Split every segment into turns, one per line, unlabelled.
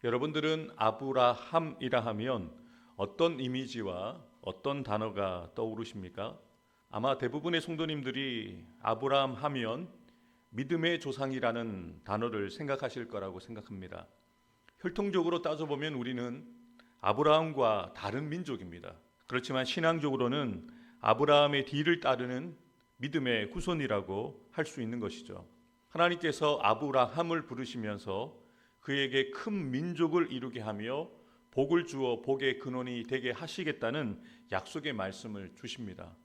여러분들은 아브라함이라 하면 어떤 이미지와 어떤 단어가 떠오르십니까? 아마 대부분의 성도님들이 아브라함 하면 믿음의 조상이라는 단어를 생각하실 거라고 생각합니다. 혈통적으로 따져보면 우리는 아브라함과 다른 민족입니다. 그렇지만 신앙적으로는 아브라함의 뒤를 따르는 믿음의 후손이라고 할 수 있는 것이죠. 하나님께서 아브라함을 부르시면서 그에게 큰 민족을 이루게 하며 복을 주어 복의 근원이 되게 하시겠다는 약속의 말씀을 주십니다.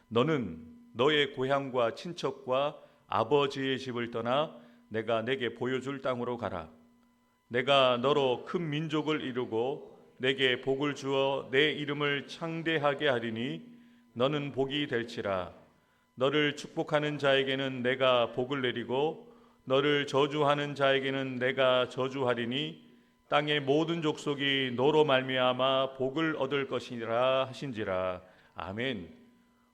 너는 너의 고향과 친척과 아버지의 집을 떠나 내가 내게 보여줄 땅으로 가라. 내가 너로 큰 민족을 이루고 내게 복을 주어 내 이름을 창대하게 하리니 너는 복이 될지라. 너를 축복하는 자에게는 내가 복을 내리고 너를 저주하는 자에게는 내가 저주하리니 땅의 모든 족속이 너로 말미암아 복을 얻을 것이라 하신지라. 아멘.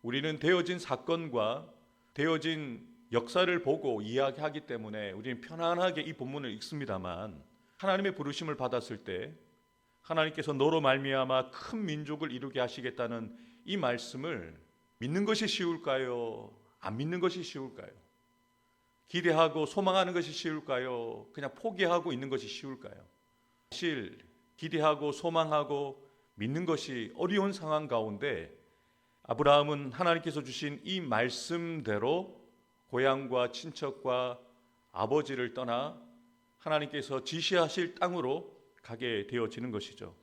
우리는 되어진 사건과 되어진 역사를 보고 이야기하기 때문에 우리는 편안하게 이 본문을 읽습니다만, 하나님의 부르심을 받았을 때 하나님께서 너로 말미암아 큰 민족을 이루게 하시겠다는 이 말씀을 믿는 것이 쉬울까요? 안 믿는 것이 쉬울까요? 기대하고 소망하는 것이 쉬울까요? 그냥 포기하고 있는 것이 쉬울까요? 사실 기대하고 소망하고 믿는 것이 어려운 상황 가운데 아브라함은 하나님께서 주신 이 말씀대로 고향과 친척과 아버지를 떠나 하나님께서 지시하실 땅으로 가게 되어지는 것이죠.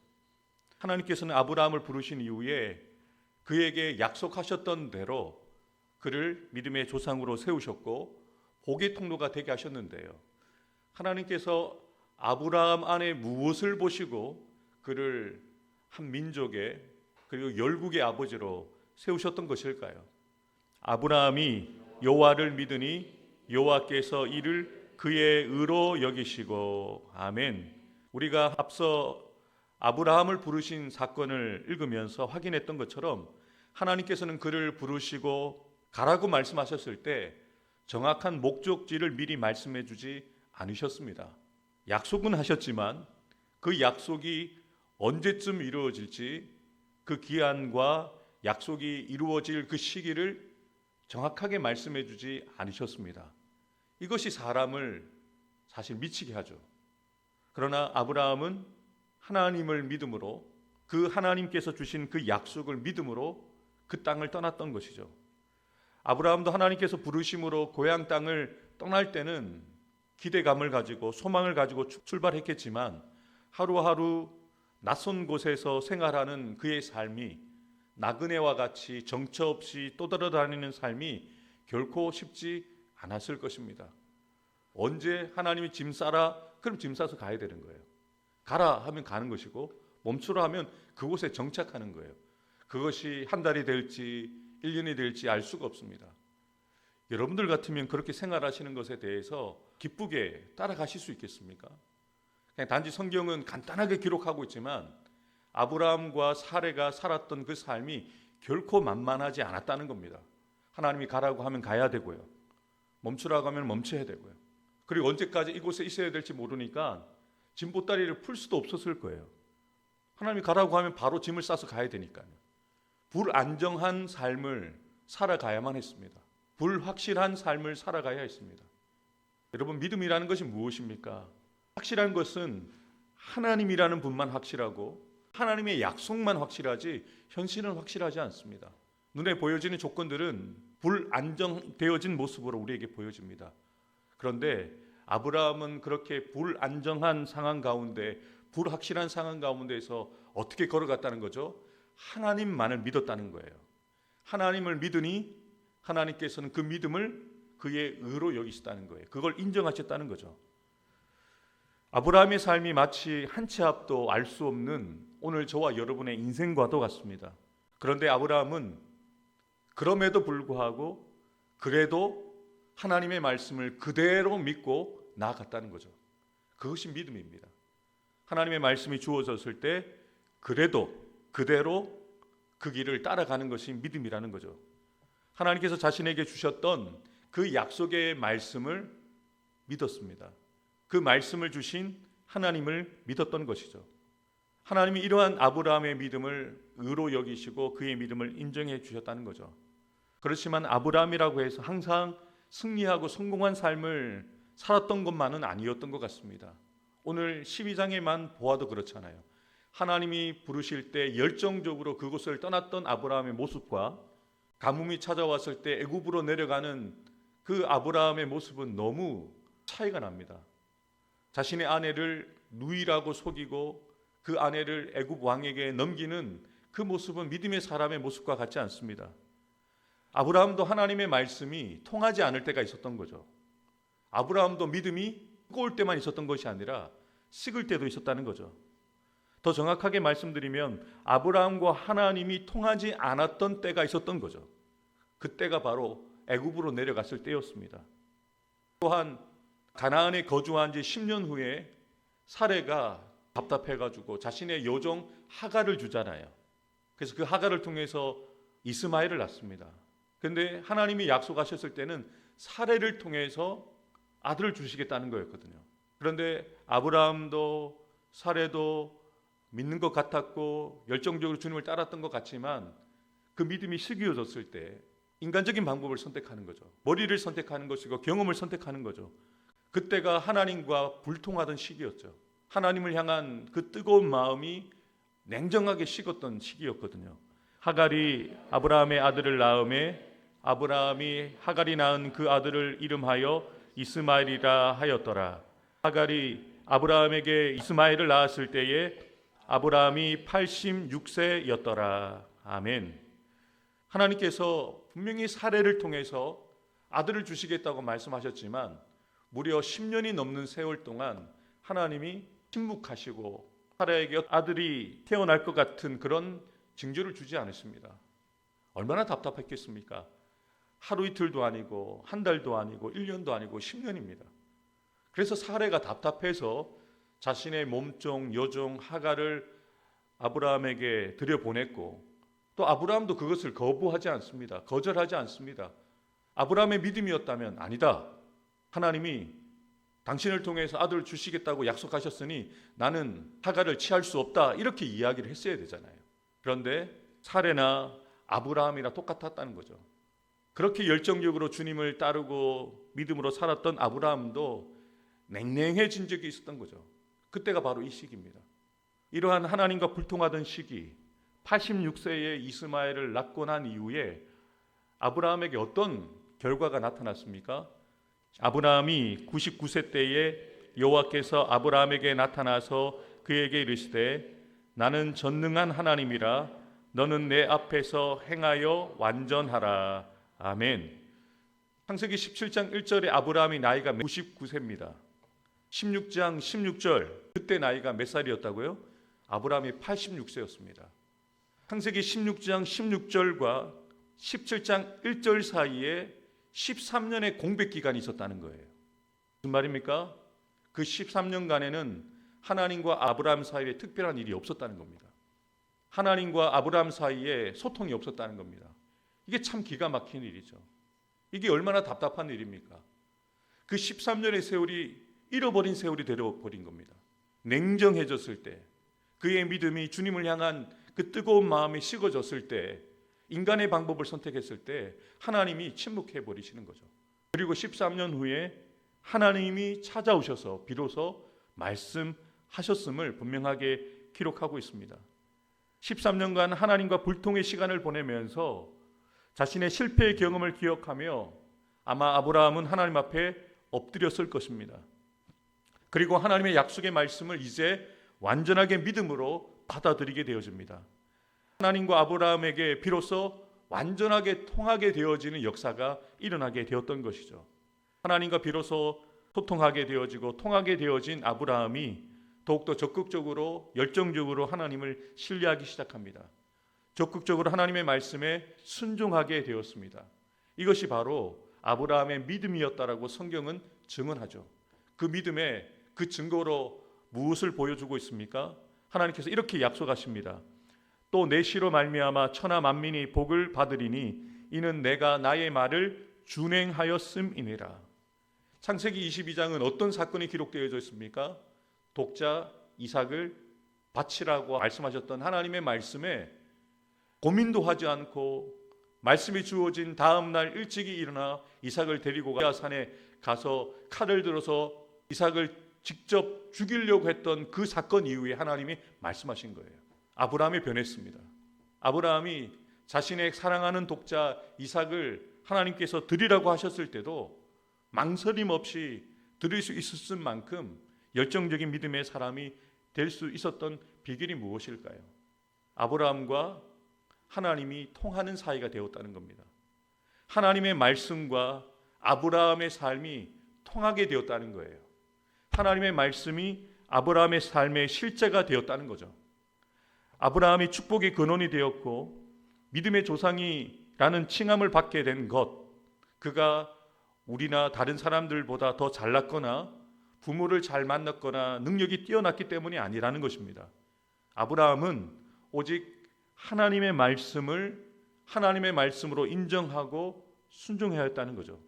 하나님께서는 아브라함을 부르신 이후에 그에게 약속하셨던 대로 그를 믿음의 조상으로 세우셨고 복의 통로가 되게 하셨는데요. 하나님께서 아브라함 안에 무엇을 보시고 그를 한 민족의 그리고 열국의 아버지로 세우셨던 것일까요? 아브라함이 여호와를 믿으니 여호와께서 이를 그의 의로 여기시고. 아멘. 우리가 앞서 아브라함을 부르신 사건을 읽으면서 확인했던 것처럼 하나님께서는 그를 부르시고 가라고 말씀하셨을 때 정확한 목적지를 미리 말씀해 주지 않으셨습니다. 약속은 하셨지만 그 약속이 언제쯤 이루어질지, 그 기한과 약속이 이루어질 그 시기를 정확하게 말씀해 주지 않으셨습니다. 이것이 사람을 사실 미치게 하죠. 그러나 아브라함은 하나님을 믿음으로, 그 하나님께서 주신 그 약속을 믿음으로 그 땅을 떠났던 것이죠. 아브라함도 하나님께서 부르심으로 고향 땅을 떠날 때는 기대감을 가지고 소망을 가지고 출발했겠지만 하루하루 낯선 곳에서 생활하는 그의 삶이 나그네와 같이 정처 없이 떠돌아다니는 삶이 결코 쉽지 않았을 것입니다. 언제 하나님이 짐 싸라? 그럼 짐 싸서 가야 되는 거예요. 가라 하면 가는 것이고 멈추라 하면 그곳에 정착하는 거예요. 그것이 한 달이 될지 1년이 될지 알 수가 없습니다. 여러분들 같으면 그렇게 생활하시는 것에 대해서 기쁘게 따라가실 수 있겠습니까? 그냥 단지 성경은 간단하게 기록하고 있지만 아브라함과 사레가 살았던 그 삶이 결코 만만하지 않았다는 겁니다. 하나님이 가라고 하면 가야 되고요. 멈추라고 하면 멈춰야 되고요. 그리고 언제까지 이곳에 있어야 될지 모르니까 짐 보따리를 풀 수도 없었을 거예요. 하나님이 가라고 하면 바로 짐을 싸서 가야 되니까요. 불안정한 삶을 살아가야만 했습니다. 불확실한 삶을 살아가야 했습니다. 여러분, 믿음이라는 것이 무엇입니까? 확실한 것은 하나님이라는 분만 확실하고 하나님의 약속만 확실하지 현실은 확실하지 않습니다. 눈에 보여지는 조건들은 불안정되어진 모습으로 우리에게 보여집니다. 그런데 아브라함은 그렇게 불안정한 상황 가운데, 불확실한 상황 가운데에서 어떻게 걸어갔다는 거죠? 하나님만을 믿었다는 거예요. 하나님을 믿으니 하나님께서는 그 믿음을 그의 의로 여기셨다는 거예요. 그걸 인정하셨다는 거죠. 아브라함의 삶이 마치 한 치 앞도 알 수 없는 오늘 저와 여러분의 인생과도 같습니다. 그런데 아브라함은 그럼에도 불구하고 그래도 하나님의 말씀을 그대로 믿고 나아갔다는 거죠. 그것이 믿음입니다. 하나님의 말씀이 주어졌을 때 그래도 그대로 그 길을 따라가는 것이 믿음이라는 거죠. 하나님께서 자신에게 주셨던 그 약속의 말씀을 믿었습니다. 그 말씀을 주신 하나님을 믿었던 것이죠. 하나님이 이러한 아브라함의 믿음을 의로 여기시고 그의 믿음을 인정해 주셨다는 거죠. 그렇지만 아브라함이라고 해서 항상 승리하고 성공한 삶을 살았던 것만은 아니었던 것 같습니다. 오늘 12장에만 보아도 그렇잖아요. 하나님이 부르실 때 열정적으로 그곳을 떠났던 아브라함의 모습과 가뭄이 찾아왔을 때 애굽으로 내려가는 그 아브라함의 모습은 너무 차이가 납니다. 자신의 아내를 누이라고 속이고 그 아내를 애굽 왕에게 넘기는 그 모습은 믿음의 사람의 모습과 같지 않습니다. 아브라함도 하나님의 말씀이 통하지 않을 때가 있었던 거죠. 아브라함도 믿음이 꼬울 때만 있었던 것이 아니라 식을 때도 있었다는 거죠. 더 정확하게 말씀드리면 아브라함과 하나님이 통하지 않았던 때가 있었던 거죠. 그때가 바로 애굽으로 내려갔을 때였습니다. 또한 가나안에 거주한 지 10년 후에 사레가 답답해가지고 자신의 여종 하갈을 주잖아요. 그래서 그 하갈을 통해서 이스마엘을 낳습니다. 그런데 하나님이 약속하셨을 때는 사레를 통해서 아들을 주시겠다는 거였거든요. 그런데 아브라함도 사레도 믿는 것 같았고 열정적으로 주님을 따랐던 것 같지만 그 믿음이 시기어졌을 때 인간적인 방법을 선택하는 거죠. 머리를 선택하는 것이고 경험을 선택하는 거죠. 그때가 하나님과 불통하던 시기였죠. 하나님을 향한 그 뜨거운 마음이 냉정하게 식었던 시기였거든요. 하갈이 아브라함의 아들을 낳음에 아브라함이 하갈이 낳은 그 아들을 이름하여 이스마엘이라 하였더라. 하갈이 아브라함에게 이스마엘을 낳았을 때에 아브라함이 86세였더라. 아멘. 하나님께서 분명히 사례를 통해서 아들을 주시겠다고 말씀하셨지만 무려 10년이 넘는 세월 동안 하나님이 침묵하시고 사라에게 아들이 태어날 것 같은 그런 징조를 주지 않으십니다. 얼마나 답답했겠습니까? 하루 이틀도 아니고 한 달도 아니고 1년도 아니고 10년입니다. 그래서 사라가 답답해서 자신의 몸종 여종 하갈을 아브라함에게 들여보냈고 또 아브라함도 그것을 거부하지 않습니다. 거절하지 않습니다. 아브라함의 믿음이었다면 아니다. 하나님이 당신을 통해서 아들을 주시겠다고 약속하셨으니 나는 하갈을 취할 수 없다. 이렇게 이야기를 했어야 되잖아요. 그런데 사레나 아브라함이나 똑같았다는 거죠. 그렇게 열정적으로 주님을 따르고 믿음으로 살았던 아브라함도 냉랭해진 적이 있었던 거죠. 그때가 바로 이 시기입니다. 이러한 하나님과 불통하던 시기 86세에 이스마엘을 낳고 난 이후에 아브라함에게 어떤 결과가 나타났습니까? 아브라함이 99세 때에 여호와께서 아브라함에게 나타나서 그에게 이르시되 나는 전능한 하나님이라 너는 내 앞에서 행하여 완전하라. 아멘. 창세기 17장 1절에 아브라함이 나이가 99세입니다. 16장 16절 그때 나이가 몇 살이었다고요? 아브라함이 86세였습니다. 창세기 16장 16절과 17장 1절 사이에 13년의 공백 기간이 있었다는 거예요. 무슨 말입니까? 그 13년간에는 하나님과 아브라함 사이에 특별한 일이 없었다는 겁니다. 하나님과 아브라함 사이에 소통이 없었다는 겁니다. 이게 참 기가 막힌 일이죠. 이게 얼마나 답답한 일입니까? 그 13년의 세월이 잃어버린 세월이 되어버린 겁니다. 냉정해졌을 때 그의 믿음이 주님을 향한 그 뜨거운 마음이 식어졌을 때 인간의 방법을 선택했을 때 하나님이 침묵해 버리시는 거죠. 그리고 13년 후에 하나님이 찾아오셔서 비로소 말씀하셨음을 분명하게 기록하고 있습니다. 13년간 하나님과 불통의 시간을 보내면서 자신의 실패의 경험을 기억하며 아마 아브라함은 하나님 앞에 엎드렸을 것입니다. 그리고 하나님의 약속의 말씀을 이제 완전하게 믿음으로 받아들이게 되어집니다. 하나님과 아브라함에게 비로소 완전하게 통하게 되어지는 역사가 일어나게 되었던 것이죠. 하나님과 비로소 소통하게 되어지고 통하게 되어진 아브라함이 더욱더 적극적으로 열정적으로 하나님을 신뢰하기 시작합니다. 적극적으로 하나님의 말씀에 순종하게 되었습니다. 이것이 바로 아브라함의 믿음이었다라고 성경은 증언하죠. 그 믿음의 그 증거로 무엇을 보여주고 있습니까? 하나님께서 이렇게 약속하십니다. 또 내 씨로 말미암아 천하 만민이 복을 받으리니 이는 내가 나의 말을 준행하였음이니라. 창세기 22장은 어떤 사건이 기록되어져 있습니까? 독자 이삭을 바치라고 말씀하셨던 하나님의 말씀에 고민도 하지 않고 말씀이 주어진 다음 날 일찍이 일어나 이삭을 데리고 모리아 산에 가서 칼을 들어서 이삭을 직접 죽이려고 했던 그 사건 이후에 하나님이 말씀하신 거예요. 아브라함이 변했습니다. 아브라함이 자신의 사랑하는 독자 이삭을 하나님께서 드리라고 하셨을 때도 망설임 없이 드릴 수 있었을 만큼 열정적인 믿음의 사람이 될 수 있었던 비결이 무엇일까요? 아브라함과 하나님이 통하는 사이가 되었다는 겁니다. 하나님의 말씀과 아브라함의 삶이 통하게 되었다는 거예요. 하나님의 말씀이 아브라함의 삶의 실제가 되었다는 거죠. 아브라함이 축복의 근원이 되었고 믿음의 조상이라는 칭함을 받게 된 것, 그가 우리나 다른 사람들보다 더 잘났거나 부모를 잘 만났거나 능력이 뛰어났기 때문이 아니라는 것입니다. 아브라함은 오직 하나님의 말씀을 하나님의 말씀으로 인정하고 순종해야 했다는 거죠.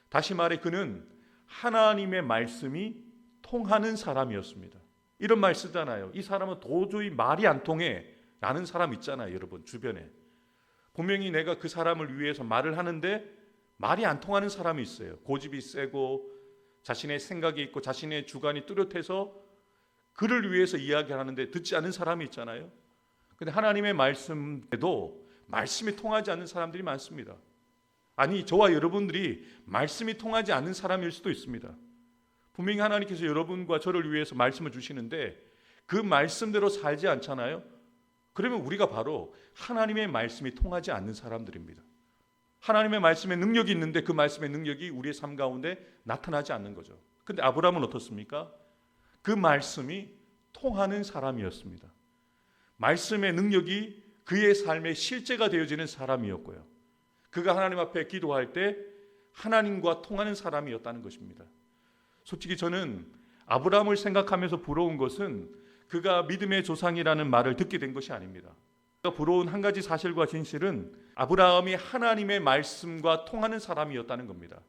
다시 말해 그는 하나님의 말씀이 통하는 사람이었습니다. 이런 말 쓰잖아요. 이 사람은 도저히 말이 안 통해 라는 사람 있잖아요. 여러분 주변에. 분명히 내가 그 사람을 위해서 말을 하는데 말이 안 통하는 사람이 있어요. 고집이 세고 자신의 생각이 있고 자신의 주관이 뚜렷해서 그를 위해서 이야기하는데 듣지 않는 사람이 있잖아요. 근데 하나님의 말씀에도 말씀이 통하지 않는 사람들이 많습니다. 아니 저와 여러분들이 말씀이 통하지 않는 사람일 수도 있습니다. 분명히 하나님께서 여러분과 저를 위해서 말씀을 주시는데 그 말씀대로 살지 않잖아요. 그러면 우리가 바로 하나님의 말씀이 통하지 않는 사람들입니다. 하나님의 말씀에 능력이 있는데 그 말씀의 능력이 우리의 삶 가운데 나타나지 않는 거죠. 근데 아브라함은 어떻습니까? 그 말씀이 통하는 사람이었습니다. 말씀의 능력이 그의 삶의 실제가 되어지는 사람이었고요. 그가 하나님 앞에 기도할 때 하나님과 통하는 사람이었다는 것입니다. 솔직히 저는 아브라함을 생각하면서 부러운 것은 그가 믿음의 조상이라는 말을 듣게 된 것이 아닙니다. 부러운 한 가지 사실과 진실은 아브라함이 하나님의 말씀과 통하는 사람이었다는 겁니다.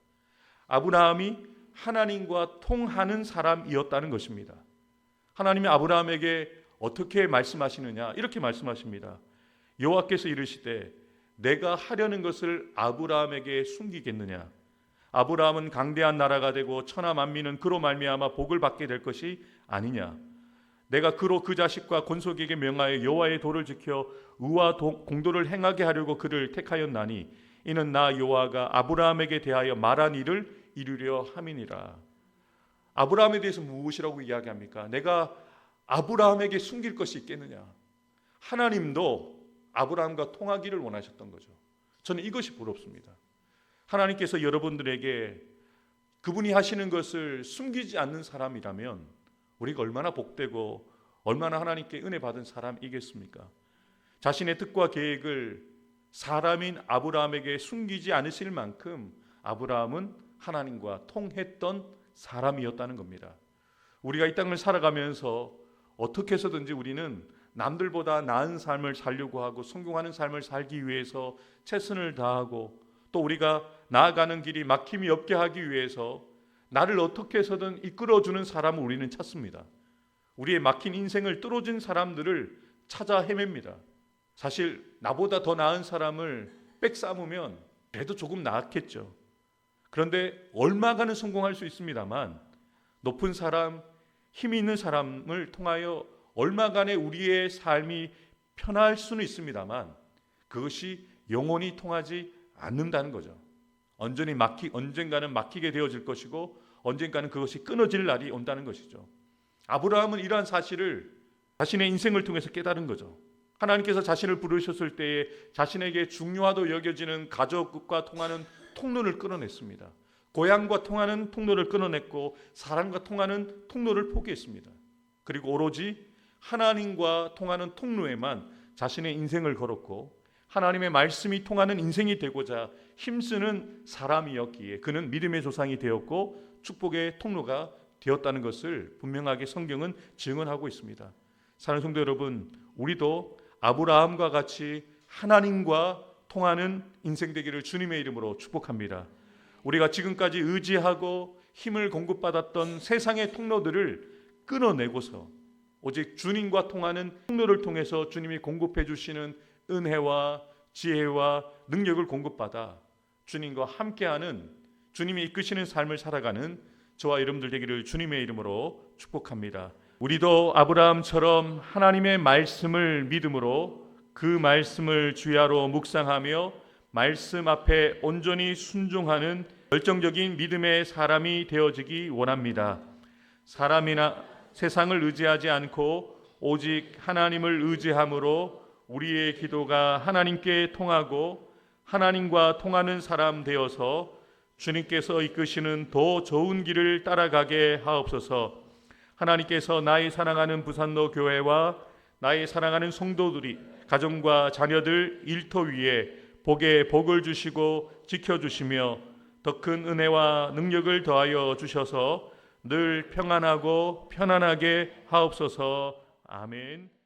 아브라함이 하나님과 통하는 사람이었다는 것입니다. 하나님이 아브라함에게 어떻게 말씀하시느냐? 이렇게 말씀하십니다. 여호와께서 이르시되 내가 하려는 것을 아브라함에게 숨기겠느냐? 아브라함은 강대한 나라가 되고 천하 만민은 그로 말미암아 복을 받게 될 것이 아니냐? 내가 그로 그 자식과 권속에게 명하여 여호와의 도를 지켜 의와 공도를 행하게 하려고 그를 택하였나니 이는 나 여호와가 아브라함에게 대하여 말한 일을 이루려 함이니라. 아브라함에 대해서 무엇이라고 이야기합니까? 내가 아브라함에게 숨길 것이 있겠느냐? 하나님도 아브라함과 통하기를 원하셨던 거죠. 저는 이것이 부럽습니다. 하나님께서 여러분들에게 그분이 하시는 것을 숨기지 않는 사람이라면 우리가 얼마나 복되고 얼마나 하나님께 은혜 받은 사람이겠습니까? 자신의 뜻과 계획을 사람인 아브라함에게 숨기지 않으실 만큼 아브라함은 하나님과 통했던 사람이었다는 겁니다. 우리가 이 땅을 살아가면서 어떻게 해서든지 우리는 남들보다 나은 삶을 살려고 하고 성공하는 삶을 살기 위해서 최선을 다하고 또 우리가 나아가는 길이 막힘이 없게 하기 위해서 나를 어떻게 해서든 이끌어주는 사람을 우리는 찾습니다. 우리의 막힌 인생을 뚫어준 사람들을 찾아 헤맵니다. 사실 나보다 더 나은 사람을 빽삼으면 그래도 조금 나았겠죠. 그런데 얼마간은 성공할 수 있습니다만 높은 사람, 힘이 있는 사람을 통하여 얼마간의 우리의 삶이 편할 수는 있습니다만 그것이 영원히 통하지 않는다는 거죠. 언젠가는 막히게 되어질 것이고 언젠가는 그것이 끊어질 날이 온다는 것이죠. 아브라함은 이러한 사실을 자신의 인생을 통해서 깨달은 거죠. 하나님께서 자신을 부르셨을 때에 자신에게 중요하다고 여겨지는 가족과 통하는 통로를 끊어냈습니다. 고향과 통하는 통로를 끊어냈고 사람과 통하는 통로를 포기했습니다. 그리고 오로지 하나님과 통하는 통로에만 자신의 인생을 걸었고 하나님의 말씀이 통하는 인생이 되고자 힘쓰는 사람이었기에 그는 믿음의 조상이 되었고 축복의 통로가 되었다는 것을 분명하게 성경은 증언하고 있습니다. 사랑하는 성도 여러분, 우리도 아브라함과 같이 하나님과 통하는 인생 되기를 주님의 이름으로 축복합니다. 우리가 지금까지 의지하고 힘을 공급받았던 세상의 통로들을 끊어내고서 오직 주님과 통하는 통로를 통해서 주님이 공급해 주시는 은혜와 지혜와 능력을 공급받아 주님과 함께하는, 주님이 이끄시는 삶을 살아가는 저와 여러분들 되기를 주님의 이름으로 축복합니다. 우리도 아브라함처럼 하나님의 말씀을 믿음으로 그 말씀을 주야로 묵상하며 말씀 앞에 온전히 순종하는 결정적인 믿음의 사람이 되어지기 원합니다. 사람이나 세상을 의지하지 않고 오직 하나님을 의지함으로 우리의 기도가 하나님께 통하고 하나님과 통하는 사람 되어서 주님께서 이끄시는 더 좋은 길을 따라가게 하옵소서. 하나님께서 나의 사랑하는 부산로 교회와 나의 사랑하는 성도들이 가정과 자녀들 일터 위에 복에 복을 주시고 지켜주시며 더 큰 은혜와 능력을 더하여 주셔서 늘 평안하고 편안하게 하옵소서. 아멘.